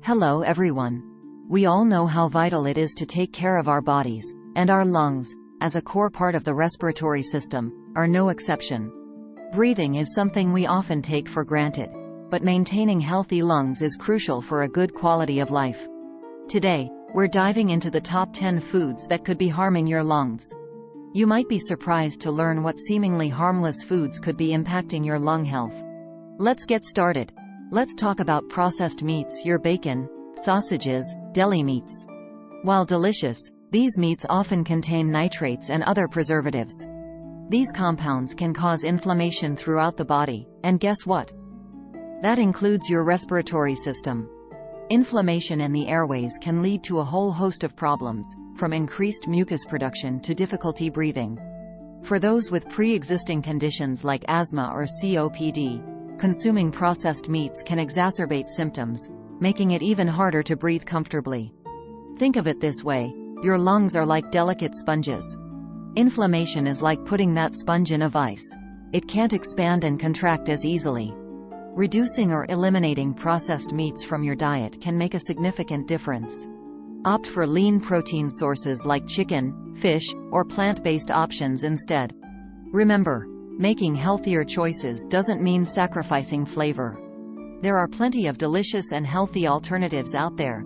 Hello everyone. We all know how vital it is to take care of our bodies, and our lungs, as a core part of the respiratory system, are no exception. Breathing is something we often take for granted, but maintaining healthy lungs is crucial for a good quality of life. Today, we're diving into the top 10 foods that could be harming your lungs. You might be surprised to learn what seemingly harmless foods could be impacting your lung health. Let's get started. Let's talk about processed meats, your bacon, sausages, deli meats. While delicious, these meats often contain nitrates and other preservatives. These compounds can cause inflammation throughout the body, and guess what? That includes your respiratory system. Inflammation in the airways can lead to a whole host of problems, from increased mucus production to difficulty breathing. For those with pre-existing conditions like asthma or COPD, consuming processed meats can exacerbate symptoms, making it even harder to breathe comfortably. Think of it this way: your lungs are like delicate sponges. Inflammation is like putting that sponge in a vice. It can't expand and contract as easily. Reducing or eliminating processed meats from your diet can make a significant difference. Opt for lean protein sources like chicken, fish, or plant-based options instead. Remember, making healthier choices doesn't mean sacrificing flavor. There are plenty of delicious and healthy alternatives out there.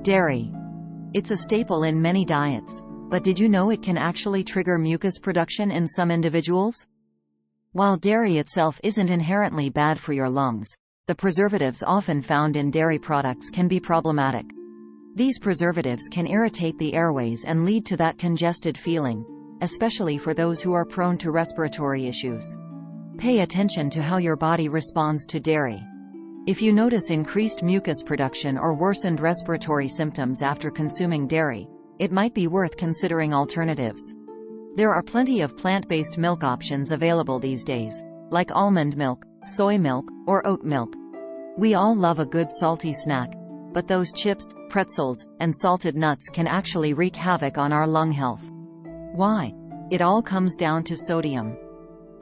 Dairy. It's a staple in many diets, but did you know it can actually trigger mucus production in some individuals? While dairy itself isn't inherently bad for your lungs, the preservatives often found in dairy products can be problematic. These preservatives can irritate the airways and lead to that congested feeling, especially for those who are prone to respiratory issues. Pay attention to how your body responds to dairy. If you notice increased mucus production or worsened respiratory symptoms after consuming dairy, it might be worth considering alternatives. There are plenty of plant-based milk options available these days, like almond milk, soy milk, or oat milk. We all love a good salty snack, but those chips, pretzels, and salted nuts can actually wreak havoc on our lung health. Why? It all comes down to sodium.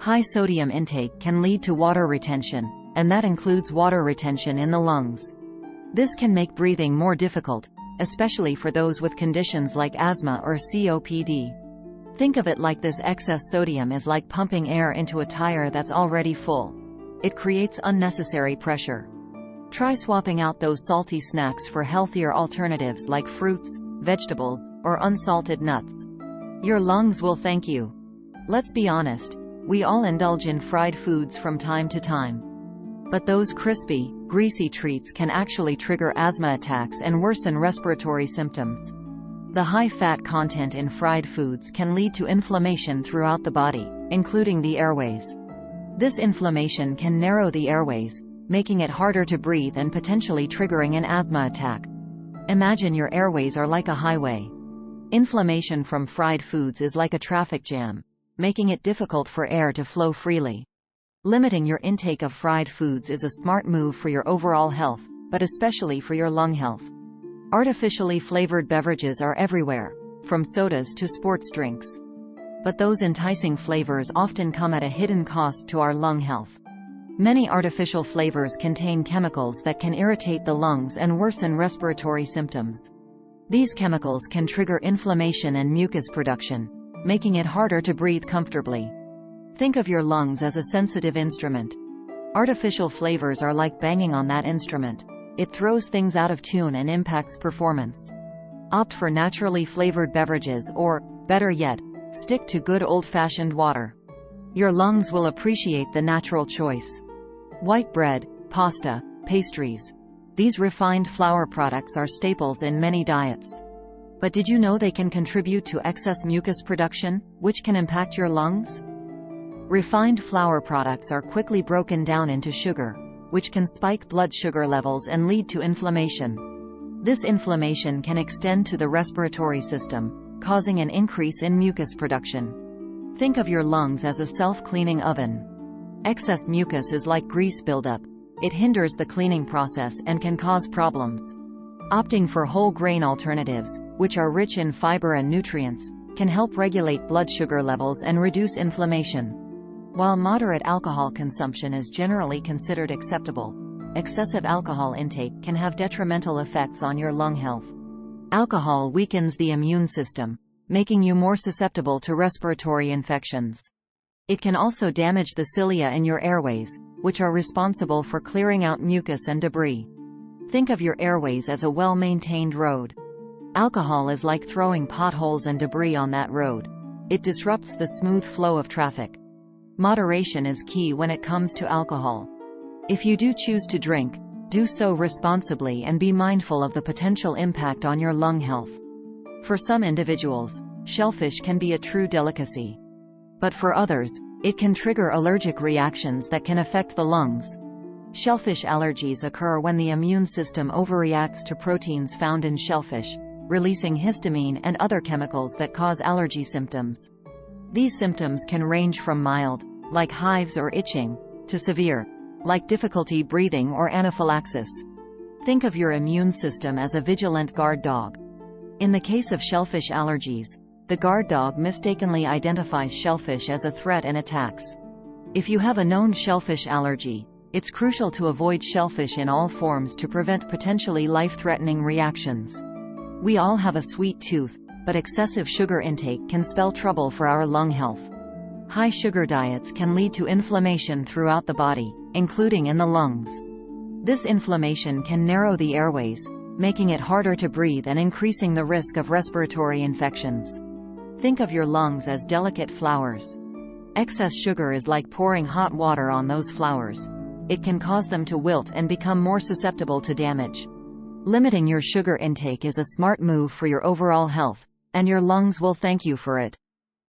High sodium intake can lead to water retention, and that includes water retention in the lungs. This can make breathing more difficult, especially for those with conditions like asthma or COPD. Think of it like this: excess sodium is like pumping air into a tire that's already full. It creates unnecessary pressure. Try swapping out those salty snacks for healthier alternatives like fruits, vegetables, or unsalted nuts. Your lungs will thank you. Let's be honest, we all indulge in fried foods from time to time. But those crispy, greasy treats can actually trigger asthma attacks and worsen respiratory symptoms. The high-fat content in fried foods can lead to inflammation throughout the body, including the airways. This inflammation can narrow the airways, making it harder to breathe and potentially triggering an asthma attack. Imagine your airways are like a highway. Inflammation from fried foods is like a traffic jam, making it difficult for air to flow freely. Limiting your intake of fried foods is a smart move for your overall health, but especially for your lung health. Artificially flavored beverages are everywhere, from sodas to sports drinks. But those enticing flavors often come at a hidden cost to our lung health. Many artificial flavors contain chemicals that can irritate the lungs and worsen respiratory symptoms. These chemicals can trigger inflammation and mucus production, making it harder to breathe comfortably. Think of your lungs as a sensitive instrument. Artificial flavors are like banging on that instrument. It throws things out of tune and impacts performance. Opt for naturally flavored beverages or, better yet, stick to good old-fashioned water. Your lungs will appreciate the natural choice. White bread, pasta, pastries. These refined flour products are staples in many diets. But did you know they can contribute to excess mucus production, which can impact your lungs? Refined flour products are quickly broken down into sugar, which can spike blood sugar levels and lead to inflammation. This inflammation can extend to the respiratory system, causing an increase in mucus production. Think of your lungs as a self-cleaning oven. Excess mucus is like grease buildup. It hinders the cleaning process and can cause problems. Opting for whole grain alternatives, which are rich in fiber and nutrients, can help regulate blood sugar levels and reduce inflammation. While moderate alcohol consumption is generally considered acceptable, excessive alcohol intake can have detrimental effects on your lung health. Alcohol weakens the immune system, making you more susceptible to respiratory infections. It can also damage the cilia in your airways, which are responsible for clearing out mucus and debris. Think of your airways as a well-maintained road. Alcohol is like throwing potholes and debris on that road. It disrupts the smooth flow of traffic. Moderation is key when it comes to alcohol. If you do choose to drink, do so responsibly and be mindful of the potential impact on your lung health. For some individuals, shellfish can be a true delicacy. But for others, it can trigger allergic reactions that can affect the lungs. Shellfish allergies occur when the immune system overreacts to proteins found in shellfish, releasing histamine and other chemicals that cause allergy symptoms. These symptoms can range from mild, like hives or itching, to severe, like difficulty breathing or anaphylaxis. Think of your immune system as a vigilant guard dog. In the case of shellfish allergies, the guard dog mistakenly identifies shellfish as a threat and attacks. If you have a known shellfish allergy, it's crucial to avoid shellfish in all forms to prevent potentially life-threatening reactions. We all have a sweet tooth, but excessive sugar intake can spell trouble for our lung health. High sugar diets can lead to inflammation throughout the body, including in the lungs. This inflammation can narrow the airways, making it harder to breathe and increasing the risk of respiratory infections. Think of your lungs as delicate flowers. Excess sugar is like pouring hot water on those flowers. It can cause them to wilt and become more susceptible to damage. Limiting your sugar intake is a smart move for your overall health, and your lungs will thank you for it.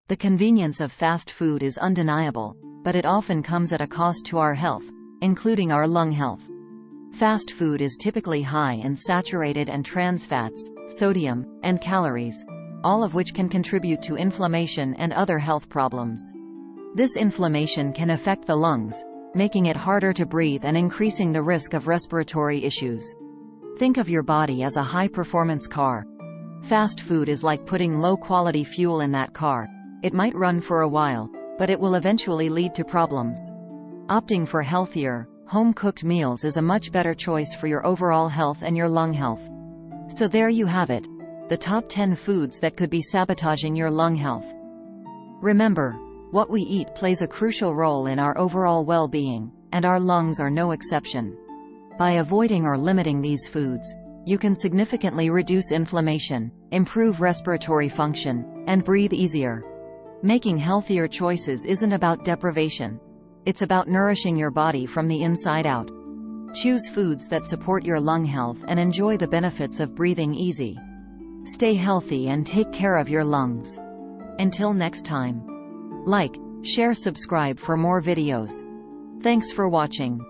The convenience of fast food is undeniable, but it often comes at a cost to our health, including our lung health. Fast food is typically high in saturated and trans fats, sodium, and calories, all of which can contribute to inflammation and other health problems. This inflammation can affect the lungs, making it harder to breathe and increasing the risk of respiratory issues. Think of your body as a high-performance car. Fast food is like putting low-quality fuel in that car. It might run for a while, but it will eventually lead to problems. Opting for healthier, home-cooked meals is a much better choice for your overall health and your lung health. So there you have it, the top 10 foods that could be sabotaging your lung health. Remember, what we eat plays a crucial role in our overall well-being, and our lungs are no exception. By avoiding or limiting these foods, you can significantly reduce inflammation, improve respiratory function, and breathe easier. Making healthier choices isn't about deprivation. It's about nourishing your body from the inside out. Choose foods that support your lung health and enjoy the benefits of breathing easy. Stay healthy and take care of your lungs. Until next time. Like, share, subscribe for more videos. Thanks for watching.